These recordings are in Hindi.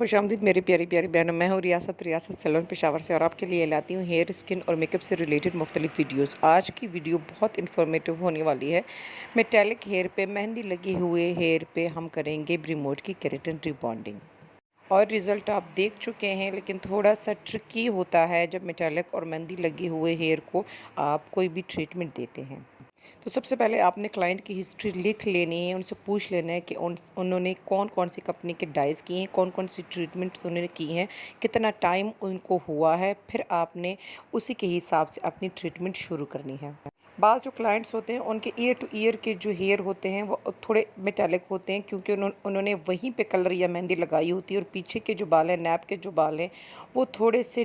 खुशामदीद मेरी प्यारी प्यारी बहनों। मैं हूँ रियासत सैलून पेशावर से और आपके लिए लाती हूँ हेयर स्किन और मेकअप से रिलेटेड मुख्तलिफ वीडियोस। आज की वीडियो बहुत इन्फॉर्मेटिव होने वाली है। मेटालिक हेयर पे मेहंदी लगे हुए हेयर पे हम करेंगे ब्रेमोड की केराटिन रिबॉन्डिंग और रिज़ल्ट आप देख चुके हैं, लेकिन थोड़ा सा ट्रिकी होता है जब मेटालिक और मेहंदी लगे हुए हेयर को आप कोई भी ट्रीटमेंट देते हैं। तो सबसे पहले आपने क्लाइंट की हिस्ट्री लिख लेनी है, उनसे पूछ लेना है कि उन्होंने कौन-कौन सी कंपनी के डाइज़ किए हैं, कौन-कौन सी ट्रीटमेंट्स उन्होंने की हैं, कितना टाइम उनको हुआ है, फिर आपने उसी के हिसाब से अपनी ट्रीटमेंट शुरू करनी है। बाज़ जो क्लाइंट्स होते हैं उनके ईयर टू ईयर के जो हेयर होते हैं वो थोड़े मेटालिक होते हैं, क्योंकि उन्होंने वहीं पे कलर या मेहंदी लगाई होती है और पीछे के जो बाल हैं, नैप के जो बाल हैं, वो थोड़े से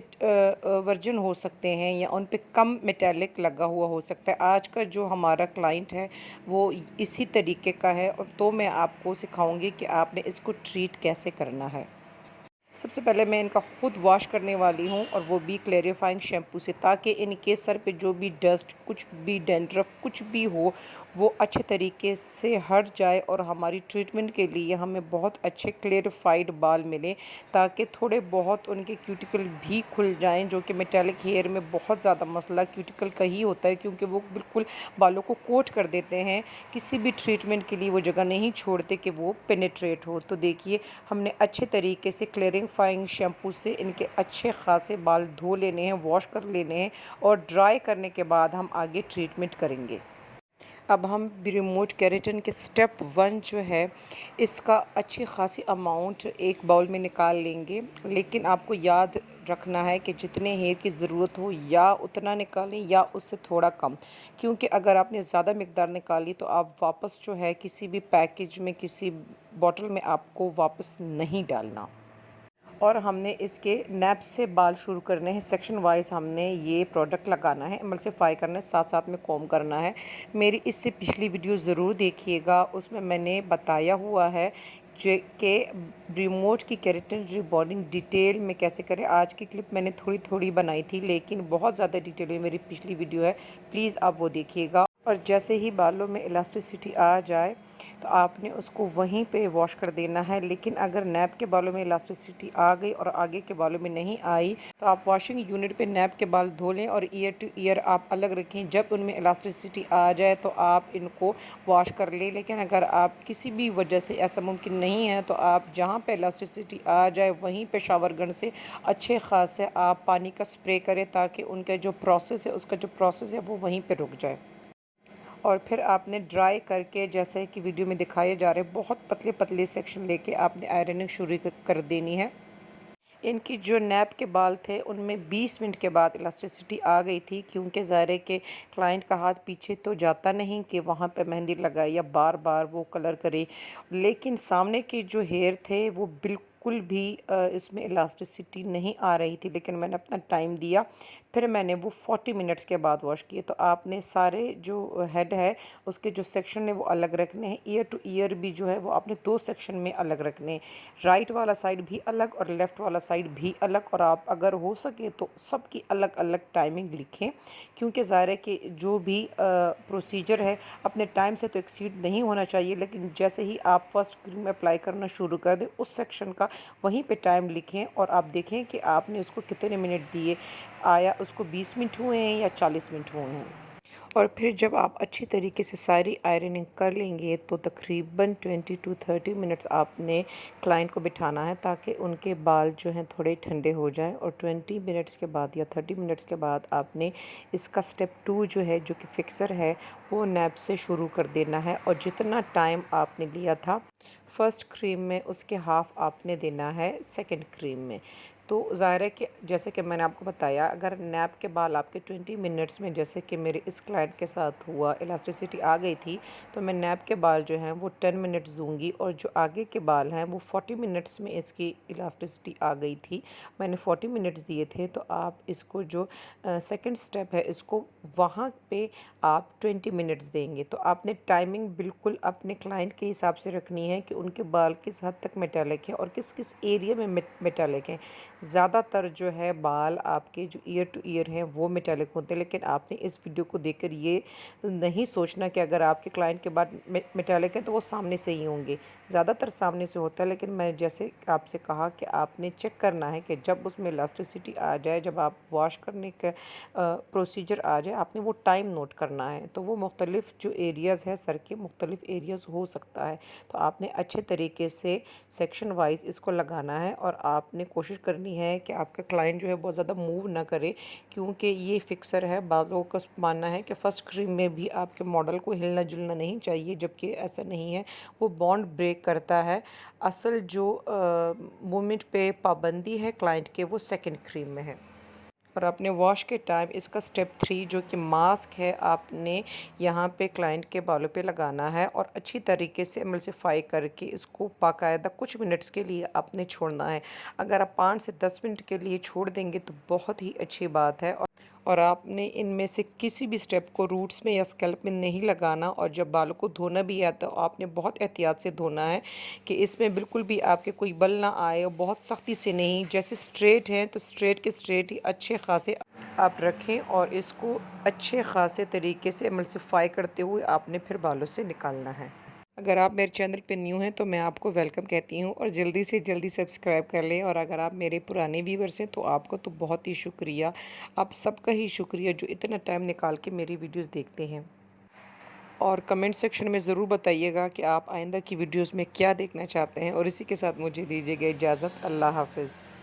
वर्जिन हो सकते हैं या उन पे कम मेटालिक लगा हुआ हो सकता है। आज का जो हमारा क्लाइंट है वो इसी तरीके का है, और तो मैं आपको सिखाऊंगी कि आपने इसको ट्रीट कैसे करना है। सबसे पहले मैं इनका खुद वॉश करने वाली हूँ, और वो भी क्लेरिफाइंग शैम्पू से, ताकि इनके सर पे जो भी डस्ट, कुछ भी डैंड्रफ, कुछ भी हो, वो अच्छे तरीके से हट जाए और हमारी ट्रीटमेंट के लिए हमें बहुत अच्छे क्लेरिफाइड बाल मिले, ताकि थोड़े बहुत उनके क्यूटिकल भी खुल जाएं, जो कि मेटालिक हेयर में बहुत ज़्यादा मसला क्यूटिकल का ही होता है, क्योंकि वो बिल्कुल बालों को कोट कर देते हैं। किसी भी ट्रीटमेंट के लिए वो जगह नहीं छोड़ते कि वो पेनिट्रेट हो। तो देखिए, हमने अच्छे तरीके से क्लेरिफाइंग शैम्पू से इनके अच्छे खासे बाल धो लेने हैं, वॉश कर लेने हैं, और ड्राई करने के बाद हम आगे ट्रीटमेंट करेंगे। अब हम ब्रेमोड केराटिन के स्टेप 1 जो है, इसका अच्छी खासी अमाउंट एक बाउल में निकाल लेंगे, लेकिन आपको याद रखना है कि जितने हेयर की ज़रूरत हो या उतना निकालें या उससे थोड़ा कम, क्योंकि अगर आपने ज़्यादा मिकदार निकाली तो आप वापस जो है किसी भी पैकेज में, किसी बॉटल में आपको वापस नहीं डालना। और हमने इसके नैप से बाल शुरू करने हैं, सेक्शन वाइज हमने ये प्रोडक्ट लगाना है, एमल्सिफाई करना है, साथ साथ में कॉम्ब करना है। मेरी इससे पिछली वीडियो ज़रूर देखिएगा, उसमें मैंने बताया हुआ है जो कि ब्रेमोड की केराटिन रिबॉन्डिंग डिटेल में कैसे करें। आज की क्लिप मैंने थोड़ी थोड़ी बनाई थी, लेकिन बहुत ज़्यादा डिटेल में मेरी पिछली वीडियो है, प्लीज़ आप वो देखिएगा। और जैसे ही बालों में इलास्टिसिटी आ जाए तो आपने उसको वहीं पे वॉश कर देना है। लेकिन अगर नैप के बालों में इलास्टिसिटी आ गई और आगे के बालों में नहीं आई, तो आप वॉशिंग यूनिट पे नैप के बाल धो लें और ईयर टू ईयर आप अलग रखें। जब उनमें इलास्टिसिटी आ जाए तो आप इनको वॉश कर लें। लेकिन अगर आप किसी भी वजह से ऐसा मुमकिन नहीं है, तो आप जहाँ पे इलास्टिसिटी आ जाए वहीं पे शावर गन से अच्छे खासे आप पानी का स्प्रे करें, ताकि उनका जो प्रोसेस है, उसका जो प्रोसेस है वो वहीं पे रुक जाए। और फिर आपने ड्राई करके, जैसे कि वीडियो में दिखाए जा रहे, बहुत पतले पतले सेक्शन लेके आपने आयरनिंग शुरू कर देनी है। इनकी जो नैप के बाल थे उनमें 20 मिनट के बाद इलास्टिसिटी आ गई थी, क्योंकि ज़ाहिर के क्लाइंट का हाथ पीछे तो जाता नहीं कि वहाँ पे मेहंदी लगाए या बार बार वो कलर करे। लेकिन सामने के जो हेयर थे वो बिल्कुल भी इसमें इलास्टिसिटी नहीं आ रही थी, लेकिन मैंने अपना टाइम दिया। फिर मैंने वो 40 मिनट्स के बाद वॉश किए। तो आपने सारे जो हेड है उसके जो सेक्शन है वो अलग रखने हैं। ईयर टू ईयर भी जो है वो आपने 2 सेक्शन में अलग रखने हैं, राइट वाला साइड भी अलग और लेफ़्ट वाला साइड भी अलग। और आप अगर हो सके तो सबकी अलग अलग टाइमिंग लिखें, क्योंकि ज़ाहिर है कि जो भी प्रोसीजर है अपने टाइम से तो एक्सीड नहीं होना चाहिए। लेकिन जैसे ही आप फर्स्ट क्रीम अप्लाई करना शुरू कर दें, उस सेक्शन का वहीं पे टाइम लिखें और आप देखें कि आपने उसको कितने मिनट दिए, आया उसको 20 मिनट हुए हैं या 40 मिनट हुए हैं। और फिर जब आप अच्छी तरीके से सारी आयरनिंग कर लेंगे तो तकरीबन 20 टू 30 मिनट्स आपने क्लाइंट को बिठाना है, ताकि उनके बाल जो हैं थोड़े ठंडे हो जाएं। और 20 मिनट्स के बाद या 30 मिनट्स के बाद आपने इसका स्टेप 2 जो है, जो कि फिक्सर है, वो नैप से शुरू कर देना है। और जितना टाइम आपने लिया था फर्स्ट क्रीम में, उसके हाफ़ आपने देना है सेकंड क्रीम में। तो ज़ाहिर है कि जैसे कि मैंने आपको बताया, अगर नैप के बाल आपके 20 मिनट्स में, जैसे कि मेरे इस क्लाइंट के साथ हुआ, इलास्टिसिटी आ गई थी, तो मैं नैप के बाल जो हैं वो 10 मिनट्स दूंगी, और जो आगे के बाल हैं वो 40 मिनट्स में इसकी इलास्टिसिटी आ गई थी, मैंने 40 मिनट्स दिए थे। तो आप इसको जो सेकंड स्टेप है, इसको वहाँ पे आप 20 मिनट्स देंगे। तो आपने टाइमिंग बिल्कुल अपने क्लाइंट के हिसाब से रखनी है कि उनके बाल किस हद तक मेटालिक है और किस किस एरिया में मेटालिक है। ज़्यादातर जो है बाल आपके जो ईयर टू ईयर हैं वो मेटालिक होते हैं, लेकिन आपने इस वीडियो को देखकर ये नहीं सोचना कि अगर आपके क्लाइंट के बाद मेटालिक है तो वो सामने से ही होंगे। ज़्यादातर सामने से होता है, लेकिन मैं जैसे आपसे कहा कि आपने चेक करना है कि जब उसमें इलास्टिसिटी आ जाए, जब आप वॉश करने का प्रोसीजर आ जाए, आपने वो टाइम नोट करना है। तो वो मुख्तलिफ जो एरियाज़ है सर के मुख्तलिफ एरियाज़ हो सकता है, तो आपने अच्छे तरीके से सेक्शन वाइज इसको लगाना है और आपने कोशिश करनी है कि आपका क्लाइंट जो है बहुत ज़्यादा मूव ना करे, क्योंकि ये फिक्सर है। बालों का मानना है कि फ़र्स्ट क्रीम में भी आपके मॉडल को हिलना जुलना नहीं चाहिए, जबकि ऐसा नहीं है, वो बॉन्ड ब्रेक करता है। असल जो मूवमेंट पे पाबंदी है क्लाइंट के, वो सेकंड क्रीम में है। और आपने वॉश के टाइम इसका स्टेप 3 जो कि मास्क है, आपने यहाँ पे क्लाइंट के बालों पे लगाना है और अच्छी तरीके से एमल्सिफाई करके इसको बाकायदा कुछ मिनट्स के लिए आपने छोड़ना है। अगर आप 5 से 10 मिनट के लिए छोड़ देंगे तो बहुत ही अच्छी बात है। और आपने इनमें से किसी भी स्टेप को रूट्स में या स्कैल्प में नहीं लगाना। और जब बालों को धोना भी है तो आपने बहुत एहतियात से धोना है कि इसमें बिल्कुल भी आपके कोई बल ना आए, और बहुत सख्ती से नहीं। जैसे स्ट्रेट हैं तो स्ट्रेट के स्ट्रेट ही अच्छे खासे आप रखें और इसको अच्छे खासे तरीके से एमल्सिफाई करते हुए आपने फिर बालों से निकालना है। अगर आप मेरे चैनल पे न्यू हैं तो मैं आपको वेलकम कहती हूँ और जल्दी से जल्दी सब्सक्राइब कर लें। और अगर आप मेरे पुराने व्यूवर्स हैं तो आपको तो बहुत ही शुक्रिया, आप सबका ही शुक्रिया जो इतना टाइम निकाल के मेरी वीडियोस देखते हैं। और कमेंट सेक्शन में ज़रूर बताइएगा कि आप आइंदा की वीडियोस में क्या देखना चाहते हैं। और इसी के साथ मुझे दीजिएगा इजाज़त। अल्लाह हाफ़िज़।